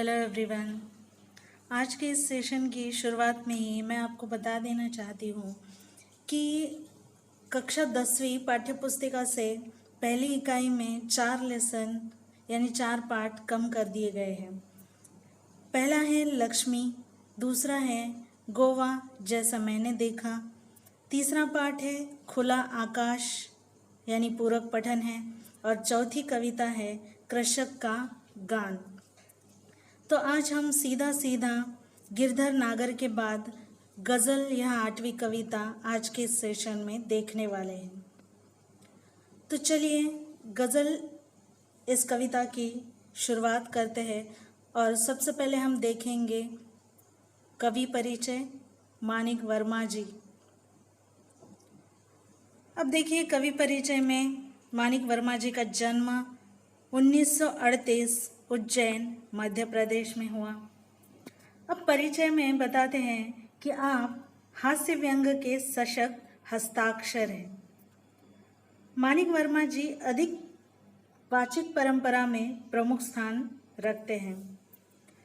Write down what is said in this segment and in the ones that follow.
Hello everyone. आज के इस सेशन की शुरुआत में ही मैं आपको बता देना चाहती हूँ कि कक्षा 10वीं पाठ्यपुस्तिका से पहली इकाई में 4 लेसन यानी 4 पाठ कम कर दिए गए हैं। पहला है लक्ष्मी, दूसरा है गोवा जैसा मैंने देखा, तीसरा पाठ है खुला आकाश यानी पूरक पठन है, और चौथी कविता है कृषक का गान। तो आज हम सीधा सीधा गिरधर नागर के बाद गज़ल या 8वीं कविता आज के सेशन में देखने वाले हैं। तो चलिए गज़ल इस कविता की शुरुआत करते हैं और सबसे पहले हम देखेंगे कवि परिचय मानिक वर्मा जी। अब देखिए कवि परिचय में मानिक वर्मा जी का जन्म 1938 उज्जैन मध्य प्रदेश में हुआ। अब परिचय में बताते हैं कि आप हास्य व्यंग के सशक्त हस्ताक्षर हैं। मानिक वर्मा जी अधिक वाचिक परंपरा में प्रमुख स्थान रखते हैं।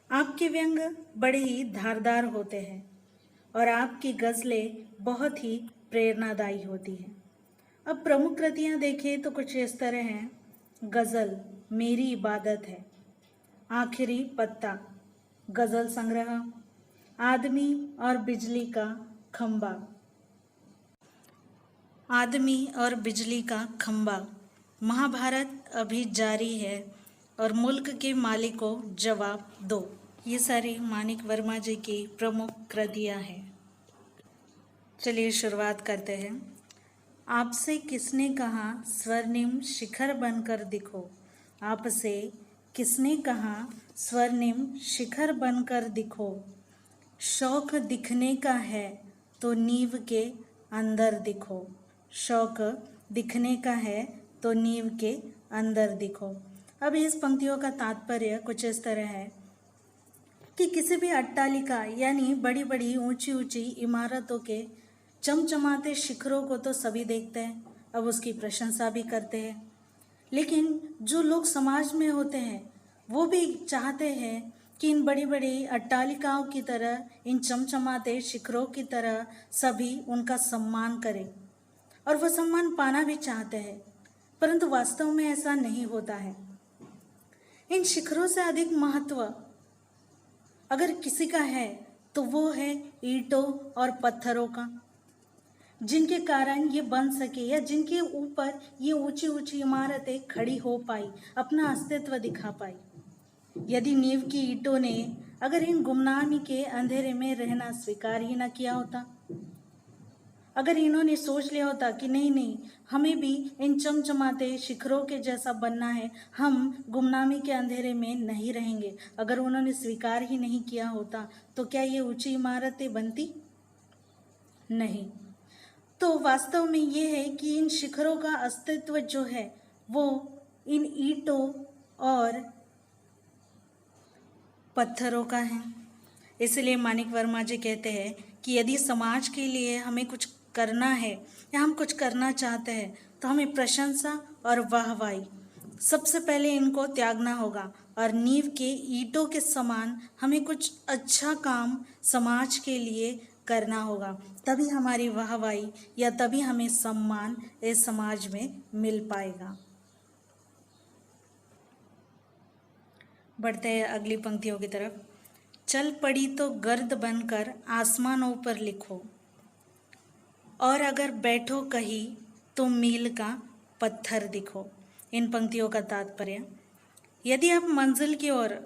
आपके व्यंग बड़े ही धारदार होते हैं और आपकी गज़लें बहुत ही प्रेरणादायी होती हैं। अब प्रमुख कृतियाँ देखें तो कुछ इस तरह हैं। गज़ल मेरी इबादत है, आखिरी पत्ता, गज़ल संग्रह, आदमी और बिजली का खंबा, आदमी और बिजली का खंबा, महाभारत अभी जारी है और मुल्क के मालिक को जवाब दो। ये सारी मानिक वर्मा जी की प्रमुख कृतियाँ हैं। चलिए शुरुआत करते हैं। आपसे किसने कहा स्वर्णिम शिखर बनकर दिखो, आपसे किसने कहा स्वर्णिम शिखर बनकर दिखो, शौक दिखने का है तो नींव के अंदर दिखो, शौक दिखने का है तो नींव के अंदर दिखो। अब इस पंक्तियों का तात्पर्य कुछ इस तरह है कि किसी भी अट्टालिका यानी बड़ी बड़ी ऊंची ऊंची इमारतों के चमचमाते शिखरों को तो सभी देखते हैं, अब उसकी प्रशंसा भी करते हैं, लेकिन जो लोग समाज में होते हैं वो भी चाहते हैं कि इन बड़ी बड़ी अट्टालिकाओं की तरह, इन चमचमाते शिखरों की तरह सभी उनका सम्मान करें और वो सम्मान पाना भी चाहते हैं, परंतु वास्तव में ऐसा नहीं होता है। इन शिखरों से अधिक महत्व अगर किसी का है तो वो है ईंटों और पत्थरों का, जिनके कारण ये बन सके या जिनके ऊपर ये ऊंची ऊंची इमारतें खड़ी हो पाई, अपना अस्तित्व दिखा पाई। यदि नींव की ईंटों ने अगर इन गुमनामी के अंधेरे में रहना स्वीकार ही न किया होता, अगर इन्होंने सोच लिया होता कि नहीं नहीं हमें भी इन चमचमाते शिखरों के जैसा बनना है, हम गुमनामी के अंधेरे में नहीं रहेंगे, अगर उन्होंने स्वीकार ही नहीं किया होता तो क्या ये ऊंची इमारतें बनती? नहीं। तो वास्तव में ये है कि इन शिखरों का अस्तित्व जो है वो इन ईंटों और पत्थरों का है। इसलिए मानिक वर्मा जी कहते हैं कि यदि समाज के लिए हमें कुछ करना है या हम कुछ करना चाहते हैं तो हमें प्रशंसा और वाहवाही सबसे पहले इनको त्यागना होगा और नींव के ईंटों के समान हमें कुछ अच्छा काम समाज के लिए करना होगा, तभी हमारी वाहवाही या तभी हमें सम्मान इस समाज में मिल पाएगा। बढ़ते हैं अगली पंक्तियों की तरफ। चल पड़ी तो गर्द बनकर आसमानों पर लिखो, और अगर बैठो कहीं तो मील का पत्थर दिखो। इन पंक्तियों का तात्पर्य, यदि आप मंजिल की ओर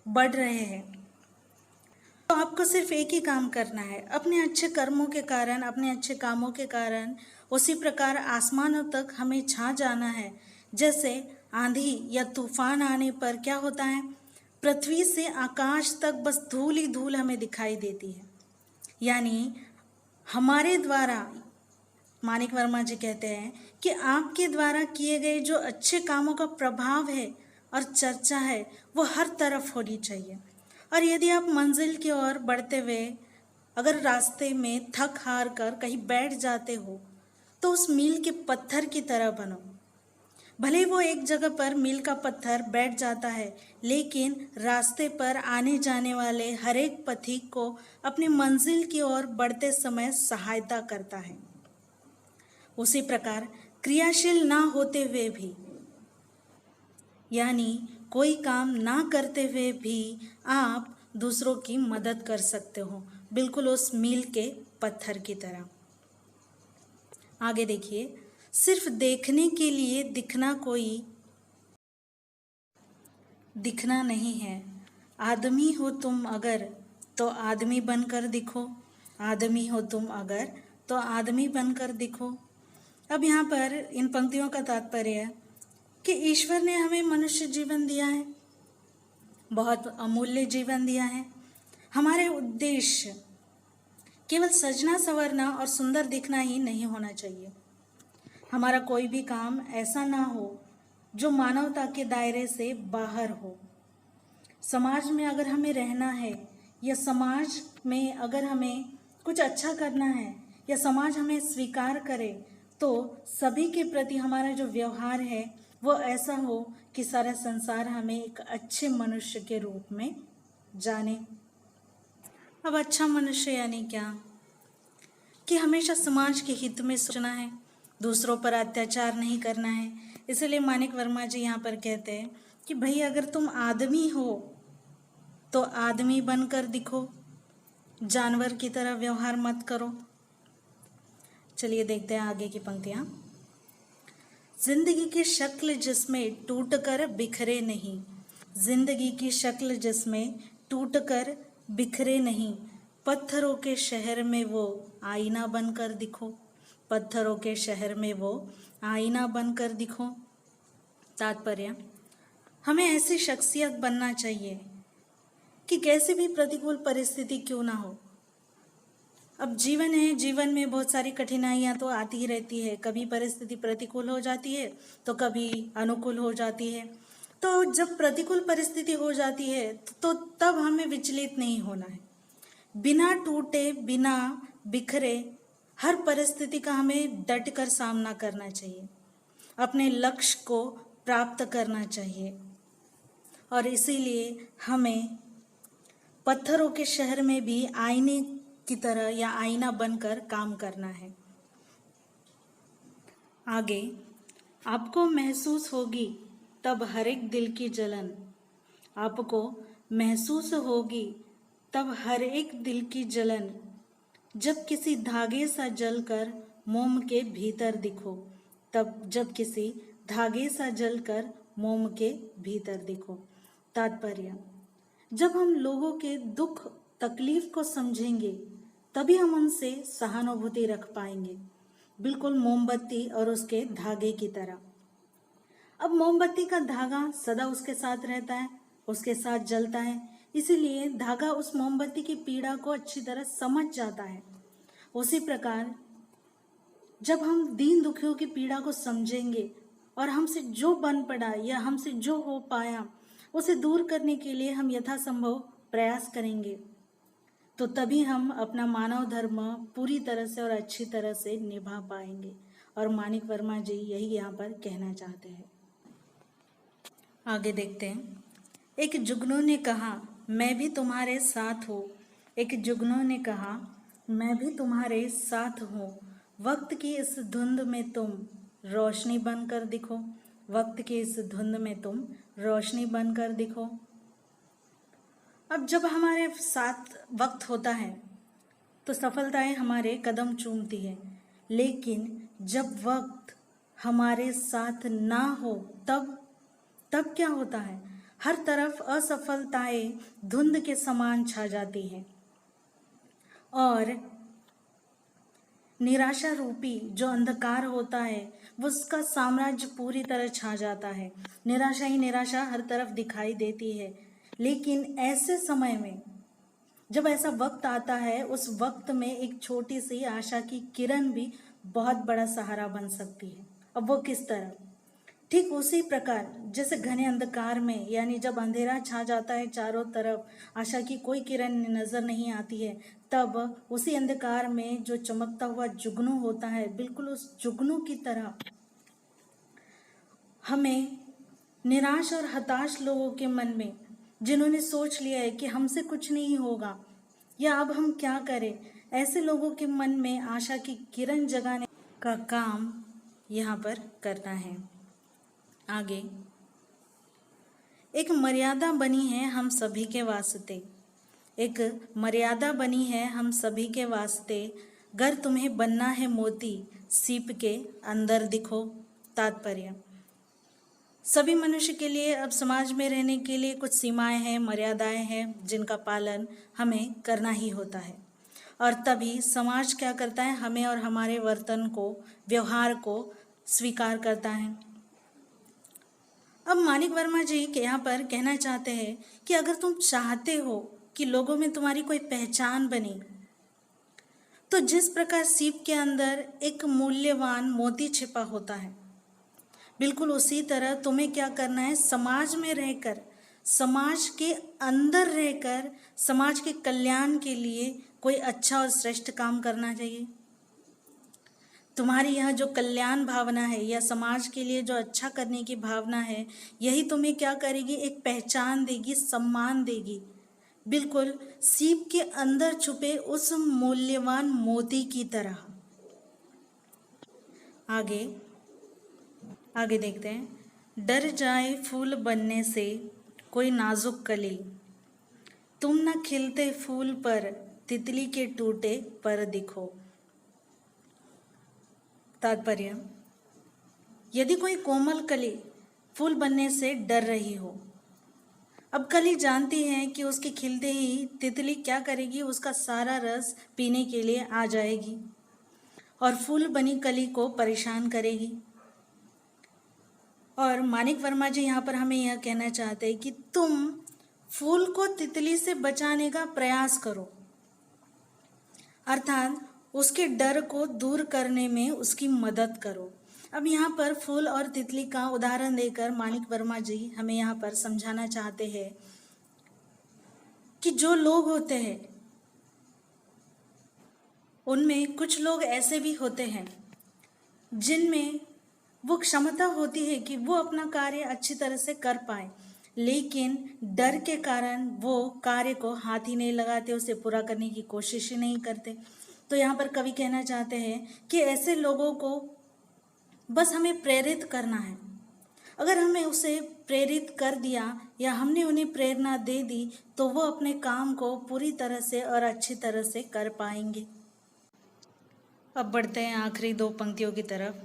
बढ़ रहे हैं तो आपको सिर्फ एक ही काम करना है, अपने अच्छे कर्मों के कारण, अपने अच्छे कामों के कारण उसी प्रकार आसमानों तक हमें छा जाना है। जैसे आंधी या तूफान आने पर क्या होता है, पृथ्वी से आकाश तक बस धूल ही धूल हमें दिखाई देती है। यानी हमारे द्वारा, मानिक वर्मा जी कहते हैं कि आपके द्वारा किए गए जो अच्छे कामों का प्रभाव है और चर्चा है वो हर तरफ होनी चाहिए। और यदि आप मंजिल की ओर बढ़ते हुए अगर रास्ते में थक हार कर कहीं बैठ जाते हो तो उस मील के पत्थर की तरह बनो। भले वो एक जगह पर मील का पत्थर बैठ जाता है, लेकिन रास्ते पर आने जाने वाले हर एक पथिक को अपनी मंजिल की ओर बढ़ते समय सहायता करता है। उसी प्रकार क्रियाशील ना होते हुए भी, यानी कोई काम ना करते हुए भी आप दूसरों की मदद कर सकते हो, बिल्कुल उस मील के पत्थर की तरह। आगे देखिए, सिर्फ देखने के लिए दिखना नहीं है। आदमी हो तुम अगर तो आदमी बनकर दिखो, आदमी हो तुम अगर तो आदमी बनकर दिखो। अब यहाँ पर इन पंक्तियों का तात्पर्य है कि ईश्वर ने हमें मनुष्य जीवन दिया है, बहुत अमूल्य जीवन दिया है। हमारे उद्देश्य केवल सजना संवरना और सुंदर दिखना ही नहीं होना चाहिए। हमारा कोई भी काम ऐसा ना हो जो मानवता के दायरे से बाहर हो। समाज में अगर हमें रहना है, या समाज में अगर हमें कुछ अच्छा करना है, या समाज हमें स्वीकार करे, तो सभी के प्रति हमारा जो व्यवहार है वो ऐसा हो कि सारा संसार हमें एक अच्छे मनुष्य के रूप में जाने। अब अच्छा मनुष्य यानी क्या? कि हमेशा समाज के हित में सोचना है, दूसरों पर अत्याचार नहीं करना है। इसलिए मानिक वर्मा जी यहाँ पर कहते हैं कि भाई अगर तुम आदमी हो तो आदमी बनकर दिखो, जानवर की तरह व्यवहार मत करो। चलिए देखते हैं आगे की पंक्तियां। जिंदगी की शक्ल जिसमें टूटकर बिखरे नहीं, जिंदगी की शक्ल जिसमें टूटकर बिखरे नहीं, पत्थरों के शहर में वो आईना बनकर दिखो, पत्थरों के शहर में वो आईना बनकर दिखो। तात्पर्य, हमें ऐसी शख्सियत बनना चाहिए कि कैसी भी प्रतिकूल परिस्थिति क्यों ना हो। अब जीवन है, जीवन में बहुत सारी कठिनाइयां तो आती ही रहती है। कभी परिस्थिति प्रतिकूल हो जाती है तो कभी अनुकूल हो जाती है। तो जब प्रतिकूल परिस्थिति हो जाती है तो तब हमें विचलित नहीं होना है। बिना टूटे, बिना बिखरे हर परिस्थिति का हमें डट कर सामना करना चाहिए, अपने लक्ष्य को प्राप्त करना चाहिए। और इसीलिए हमें पत्थरों के शहर में भी आईने की तरह या आईना बनकर काम करना है। आगे, आपको महसूस होगी तब हर एक दिल की जलन, आपको महसूस होगी तब हर एक दिल की जलन, जब किसी धागे सा जलकर मोम के भीतर दिखो, तब जब किसी धागे सा जलकर मोम के भीतर दिखो। तात्पर्य, जब हम लोगों के दुख तकलीफ को समझेंगे तभी हम उनसे सहानुभूति रख पाएंगे, बिल्कुल मोमबत्ती और उसके धागे की तरह। अब मोमबत्ती का धागा सदा उसके साथ रहता है, उसके साथ जलता है, इसीलिए धागा उस मोमबत्ती की पीड़ा को अच्छी तरह समझ जाता है। उसी प्रकार जब हम दीन दुखियों की पीड़ा को समझेंगे और हमसे जो बन पड़ा या हमसे जो हो पाया उसे दूर करने के लिए हम यथासंभव प्रयास करेंगे, तो तभी हम अपना मानव धर्म पूरी तरह से और अच्छी तरह से निभा पाएंगे। और मानिक वर्मा जी यही यहाँ पर कहना चाहते हैं। आगे देखते हैं। एक जुगनू ने कहा मैं भी तुम्हारे साथ हूँ, एक जुगनू ने कहा मैं भी तुम्हारे साथ हूँ, वक्त की इस धुंध में तुम रोशनी बनकर दिखो, वक्त की इस धुंध में तुम रोशनी बनकर दिखो। अब जब हमारे साथ वक्त होता है तो सफलताएं हमारे कदम चूमती है, लेकिन जब वक्त हमारे साथ ना हो तब क्या होता है? हर तरफ असफलताएं धुंध के समान छा जाती हैं और निराशा रूपी जो अंधकार होता है वो उसका साम्राज्य पूरी तरह छा जाता है। निराशा ही निराशा हर तरफ दिखाई देती है। लेकिन ऐसे समय में जब ऐसा वक्त आता है, उस वक्त में एक छोटी सी आशा की किरण भी बहुत बड़ा सहारा बन सकती है। अब वो किस तरह? ठीक उसी प्रकार जैसे घने अंधकार में, यानी जब अंधेरा छा जाता है चारों तरफ, आशा की कोई किरण नजर नहीं आती है, तब उसी अंधकार में जो चमकता हुआ जुगनू होता है, बिल्कुल उस जुगनू की तरह हमें निराश और हताश लोगों के मन में, जिन्होंने सोच लिया है कि हमसे कुछ नहीं होगा या अब हम क्या करें, ऐसे लोगों के मन में आशा की किरण जगाने का काम यहाँ पर करना है। आगे, एक मर्यादा बनी है हम सभी के वास्ते, एक मर्यादा बनी है हम सभी के वास्ते, गर तुम्हें बनना है मोती सीप के अंदर दिखो। तात्पर्य, सभी मनुष्य के लिए अब समाज में रहने के लिए कुछ सीमाएं हैं, मर्यादाएं हैं, जिनका पालन हमें करना ही होता है। और तभी समाज क्या करता है, हमें और हमारे वर्तन को, व्यवहार को स्वीकार करता है। अब मानिक वर्मा जी के यहाँ पर कहना चाहते हैं कि अगर तुम चाहते हो कि लोगों में तुम्हारी कोई पहचान बने, तो जिस प्रकार सीप के अंदर एक मूल्यवान मोती छिपा होता है, बिल्कुल उसी तरह तुम्हें क्या करना है, समाज में रहकर, समाज के अंदर रहकर समाज के कल्याण के लिए कोई अच्छा और श्रेष्ठ काम करना चाहिए। तुम्हारी यह जो कल्याण भावना है या समाज के लिए जो अच्छा करने की भावना है, यही तुम्हें क्या करेगी, एक पहचान देगी, सम्मान देगी, बिल्कुल सीप के अंदर छुपे उस मूल्यवान मोती की तरह। आगे देखते हैं। डर जाए फूल बनने से कोई नाजुक कली, तुम न खिलते फूल पर तितली के टूटे पर दिखो। तात्पर्य, यदि कोई कोमल कली फूल बनने से डर रही हो, अब कली जानती है कि उसके खिलते ही तितली क्या करेगी, उसका सारा रस पीने के लिए आ जाएगी और फूल बनी कली को परेशान करेगी। और मानिक वर्मा जी यहाँ पर हमें यह कहना चाहते हैं कि तुम फूल को तितली से बचाने का प्रयास करो, अर्थात उसके डर को दूर करने में उसकी मदद करो। अब यहाँ पर फूल और तितली का उदाहरण देकर मानिक वर्मा जी हमें यहाँ पर समझाना चाहते हैं कि जो लोग होते हैं, उनमें कुछ लोग ऐसे भी होते हैं जिनमें वो क्षमता होती है कि वो अपना कार्य अच्छी तरह से कर पाए, लेकिन डर के कारण वो कार्य को हाथ ही नहीं लगाते, उसे पूरा करने की कोशिश ही नहीं करते। तो यहाँ पर कवि कहना चाहते हैं कि ऐसे लोगों को बस हमें प्रेरित करना है। अगर हमें उसे प्रेरित कर दिया या हमने उन्हें प्रेरणा दे दी, तो वो अपने काम को पूरी तरह से और अच्छी तरह से कर पाएंगे। अब बढ़ते हैं आखिरी दो पंक्तियों की तरफ।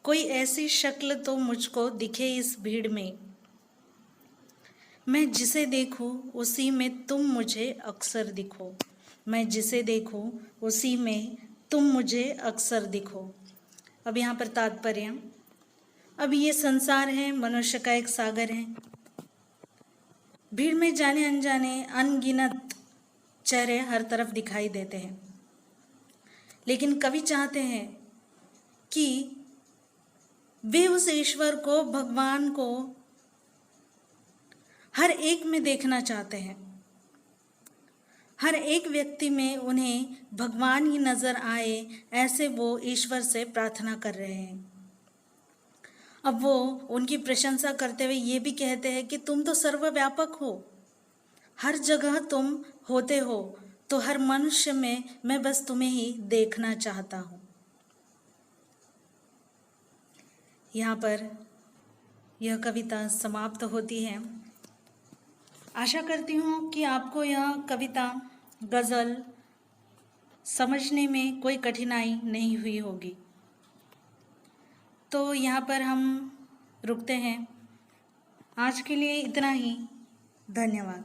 कोई ऐसी शक्ल तो मुझको दिखे इस भीड़ में, मैं जिसे देखूं उसी में तुम मुझे अक्सर दिखो। मैं जिसे देखूं उसी में तुम मुझे अक्सर दिखो। अब यहाँ पर तात्पर्य, अब ये संसार है, मनुष्य का एक सागर है। भीड़ में जाने अनजाने अनगिनत चेहरे हर तरफ दिखाई देते हैं, लेकिन कवि चाहते हैं कि वे उस ईश्वर को, भगवान को हर एक में देखना चाहते हैं। हर एक व्यक्ति में उन्हें भगवान ही नजर आए, ऐसे वो ईश्वर से प्रार्थना कर रहे हैं। अब वो उनकी प्रशंसा करते हुए ये भी कहते हैं कि तुम तो सर्वव्यापक हो, हर जगह तुम होते हो, तो हर मनुष्य में मैं बस तुम्हें ही देखना चाहता हूँ। यहाँ पर यह कविता समाप्त होती है। आशा करती हूँ कि आपको यह कविता, गज़ल समझने में कोई कठिनाई नहीं हुई होगी। तो यहाँ पर हम रुकते हैं। आज के लिए इतना ही। धन्यवाद।